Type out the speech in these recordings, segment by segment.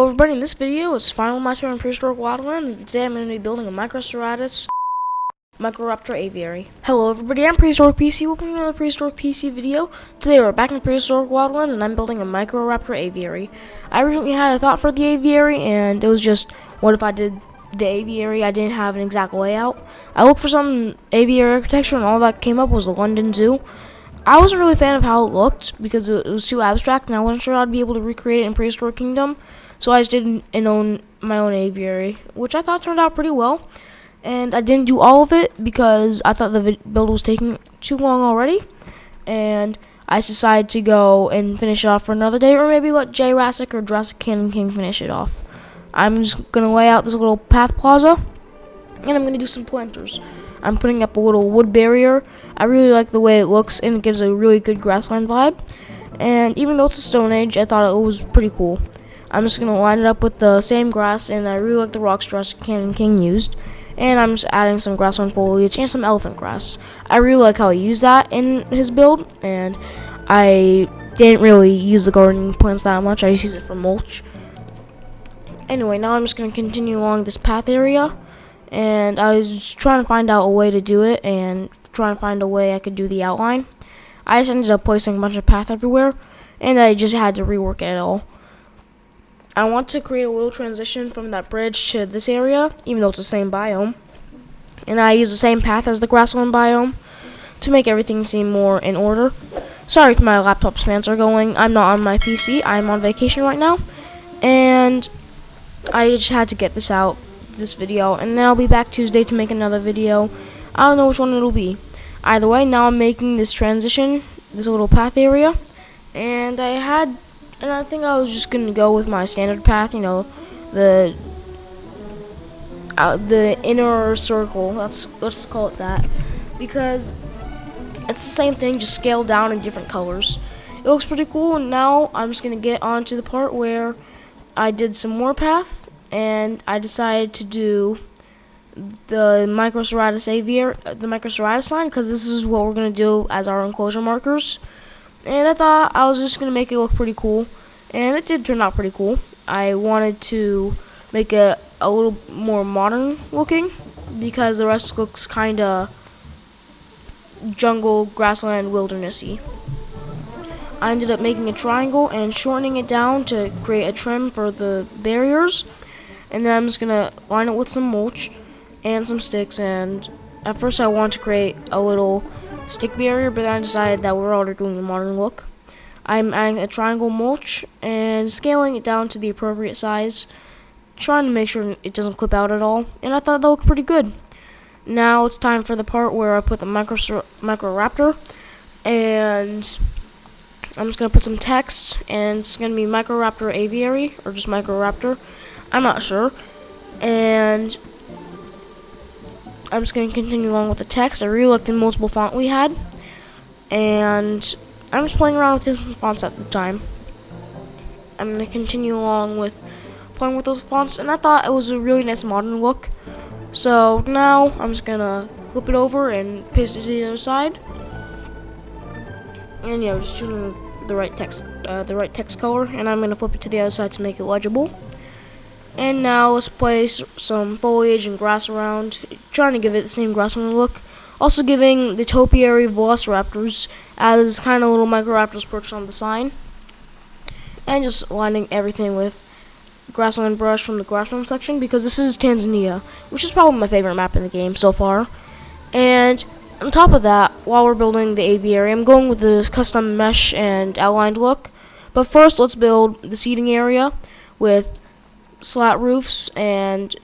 everybody, in this video it's final my turn in Prehistoric Wildlands, and today I'm going to be building a microceratu MICRORAPTOR aviary. Hello everybody, I'm PrehistoricPC, welcome to another PrehistoricPC video. Today we're back in Prehistoric Wildlands and I'm building a MICRORAPTOR aviary. I originally had a thought for the aviary and it was just, what if I did the aviary? I didn't have an exact layout. I looked for some aviary architecture and all that came up was the London Zoo. I wasn't really a fan of how it looked because it was too abstract and I wasn't sure I'd be able to recreate it in Prehistoric Kingdom. So I just did my own aviary, which I thought turned out pretty well. And I didn't do all of it because I thought the build was taking too long already. And I decided to go and finish it off for another day, or maybe let Jurassic or Jurassic Cannon King finish it off. I'm just going to lay out this little path plaza, and I'm going to do some planters. I'm putting up a little wood barrier. I really like the way it looks, and it gives a really good grassland vibe. And even though it's a Stone Age, I thought it was pretty cool. I'm just going to line it up with the same grass, and I really like the rocks Jurassic Cannon King used. And I'm just adding some grassland foliage and some elephant grass. I really like how he used that in his build, and I didn't really use the gardening plants that much. I just use it for mulch. Anyway, now I'm just going to continue along this path area, and I was trying to find out a way to do it and trying to find a way I could do the outline. I just ended up placing a bunch of path everywhere, and I just had to rework it all. I want to create a little transition from that bridge to this area, even though it's the same biome. And I use the same path as the grassland biome to make everything seem more in order. Sorry if my laptop fans are going. I'm not on my PC. I'm on vacation right now. And I just had to get this video. And then I'll be back Tuesday to make another video. I don't know which one it'll be. Either way, now I'm making this transition, this little path area. And I think I was just gonna go with my standard path, you know, the inner circle. Let's call it that, because it's the same thing, just scaled down in different colors. It looks pretty cool. And now I'm just gonna get on to the part where I did some more path, and I decided to do the microceratu aviary, the microceratu sign, because this is what we're gonna do as our enclosure markers. And I thought I was just going to make it look pretty cool. And it did turn out pretty cool. I wanted to make it a little more modern looking, because the rest looks kind of jungle, grassland, wildernessy. I ended up making a triangle and shortening it down to create a trim for the barriers. And then I'm just going to line it with some mulch and some sticks. And at first I wanted to create a little stick barrier, but then I decided that we're already doing the modern look. I'm adding a triangle mulch and scaling it down to the appropriate size, trying to make sure it doesn't clip out at all, and I thought that looked pretty good. Now it's time for the part where I put the MICRORAPTOR, and I'm just going to put some text, and it's going to be MICRORAPTOR aviary, or just MICRORAPTOR, I'm not sure. And I'm just going to continue along with the text. I really liked the multiple font we had, and I'm just playing around with different fonts at the time. I'm going to continue along with playing with those fonts, and I thought it was a really nice modern look. So now I'm just going to flip it over and paste it to the other side. And yeah, just choosing the right text color, and I'm going to flip it to the other side to make it legible. And now let's place some foliage and grass around, trying to give it the same grassland look. Also giving the topiary velociraptors as kind of little microraptors perched on the sign. And just lining everything with grassland brush from the grassland section, because this is Tanzania, which is probably my favorite map in the game so far. And on top of that, while we're building the aviary, I'm going with the custom mesh and outlined look. But first, let's build the seating area with slat roofs and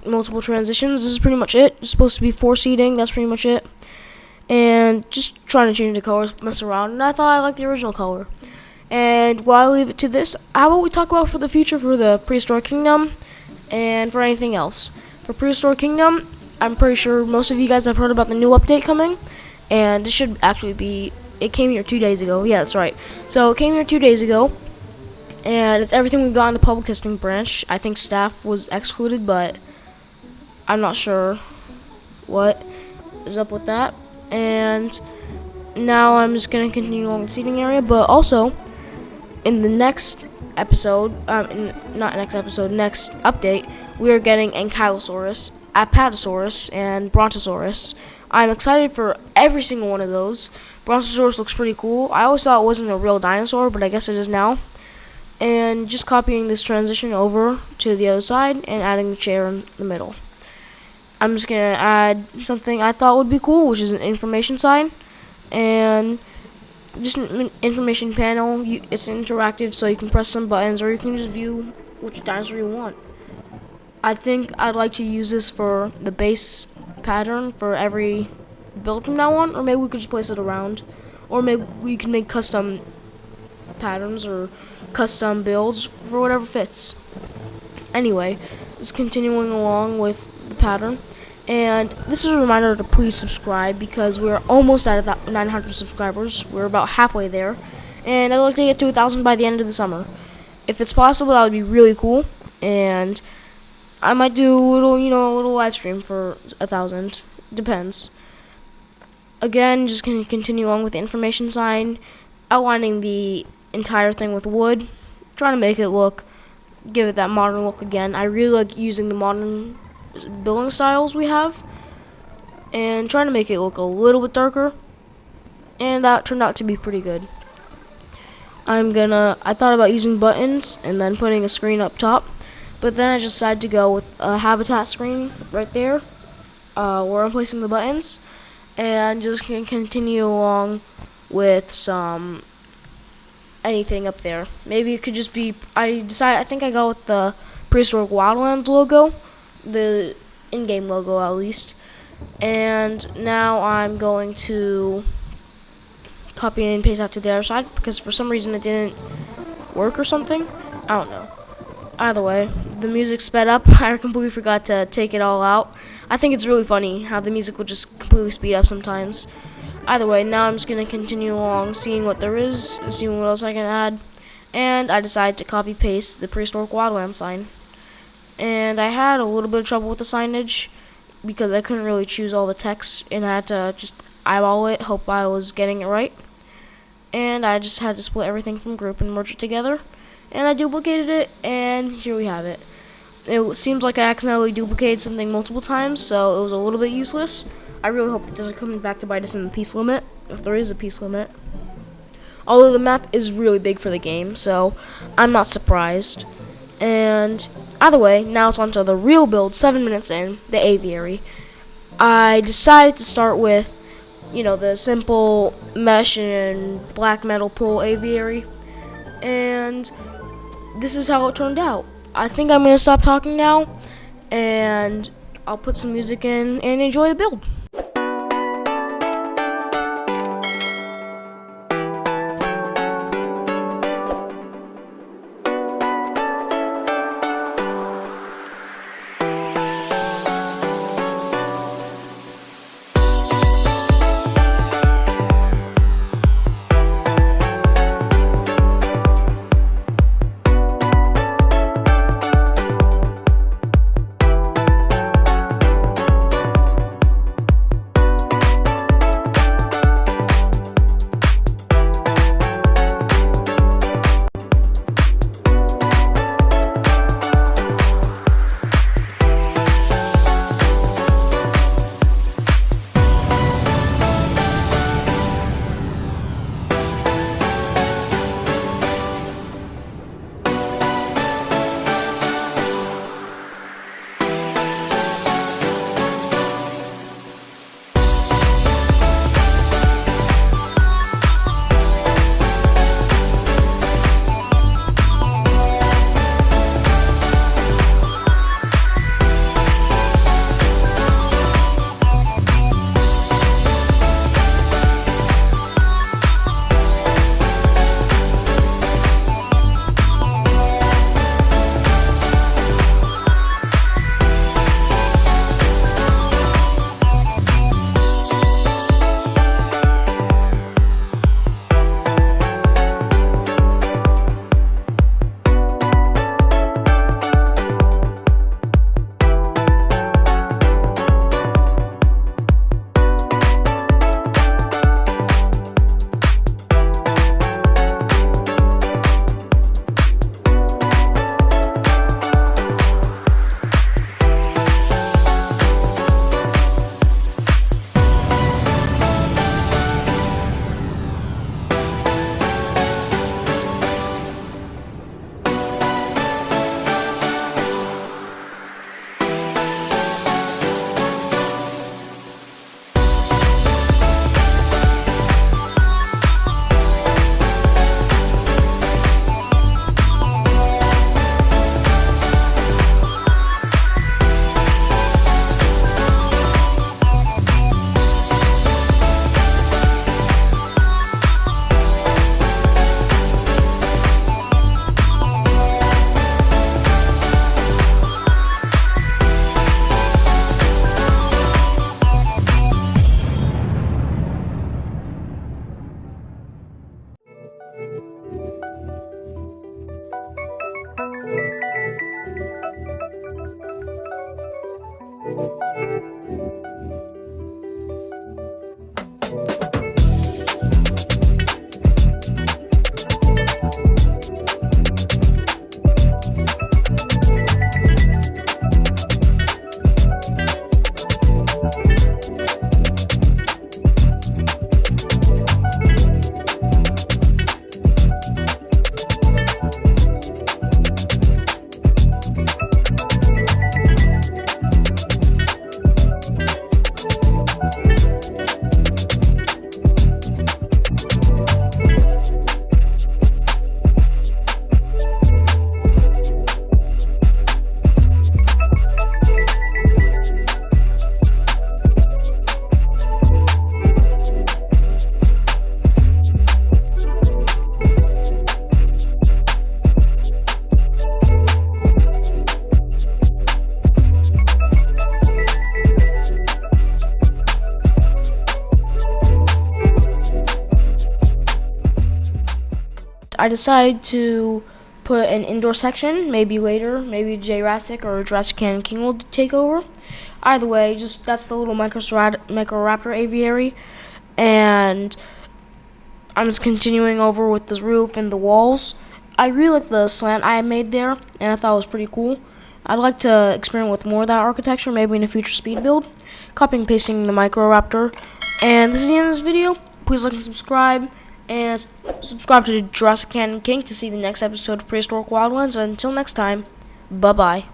multiple transitions. This is pretty much it. It's supposed to be 4 seating. That's pretty much it. And just trying to change the colors, mess around. And I thought I liked the original color. And while I leave it to this, how about we talk about for the future for the Prehistoric Kingdom and for anything else. For Prehistoric Kingdom, I'm pretty sure most of you guys have heard about the new update coming. And it should actually be, it came here 2 days ago. Yeah, that's right. So it came here 2 days ago. And it's everything we got in the public testing branch. I think staff was excluded, but I'm not sure what is up with that. And now I'm just going to continue along the seating area. But also, in the next episode, not next episode, next update, we are getting Ankylosaurus, Apatosaurus, and Brontosaurus. I'm excited for every single one of those. Brontosaurus looks pretty cool. I always thought it wasn't a real dinosaur, but I guess it is now. And just copying this transition over to the other side and adding the chair in the middle. I'm just going to add something I thought would be cool, which is an information sign. And just an information panel. It's interactive, so you can press some buttons or you can just view which dinosaur you want. I think I'd like to use this for the base pattern for every build from now on, or maybe we could just place it around, or maybe we can make custom patterns or custom builds for whatever fits. Anyway, just continuing along with the pattern. And this is a reminder to please subscribe because we're almost at 900 subscribers. We're about halfway there. And I'd like to get to 1,000 by the end of the summer. If it's possible, that would be really cool. And I might do a little live stream for 1,000. Depends. Again, just gonna continue on with the information sign, outlining the entire thing with wood, trying to make it give it that modern look again. I really like using the modern building styles we have and trying to make it look a little bit darker, and that turned out to be pretty good. I thought about using buttons and then putting a screen up top, but then I decided to go with a habitat screen right there where I'm placing the buttons, and just continue along with some anything up there. Maybe it could just be, I think I go with the Prehistoric Wildlands logo, the in-game logo at least. And now I'm going to copy and paste out to the other side because for some reason it didn't work or something. I don't know. Either way, the music sped up. I completely forgot to take it all out. I think it's really funny how the music will just completely speed up sometimes. Either way, now I'm just going to continue along, seeing what there is, and seeing what else I can add. And I decided to copy-paste the Prehistoric Wildlands sign. And I had a little bit of trouble with the signage, because I couldn't really choose all the text, and I had to just eyeball it, hope I was getting it right. And I just had to split everything from group and merge it together. And I duplicated it, and here we have it. It seems like I accidentally duplicated something multiple times, so it was a little bit useless. I really hope it doesn't come back to bite us in the piece limit, if there is a piece limit. Although the map is really big for the game, so I'm not surprised. And either way, now it's on to the real build, 7 minutes in, the aviary. I decided to start with, the simple mesh and black metal pole aviary. And this is how it turned out. I think I'm going to stop talking now, and I'll put some music in and enjoy the build. I decided to put an indoor section. Maybe later, maybe Jurassic or Jurassic King will take over. Either way, just that's the little MICRORAPTOR aviary, and I'm just continuing over with this roof and the walls. I really like the slant I made there, and I thought it was pretty cool. I'd like to experiment with more of that architecture, maybe in a future speed build. Copying and pasting the MICRORAPTOR. And this is the end of this video. Please like and subscribe. And subscribe to Jurassic King to see the next episode of Prehistoric Wildlands. And until next time, bye-bye.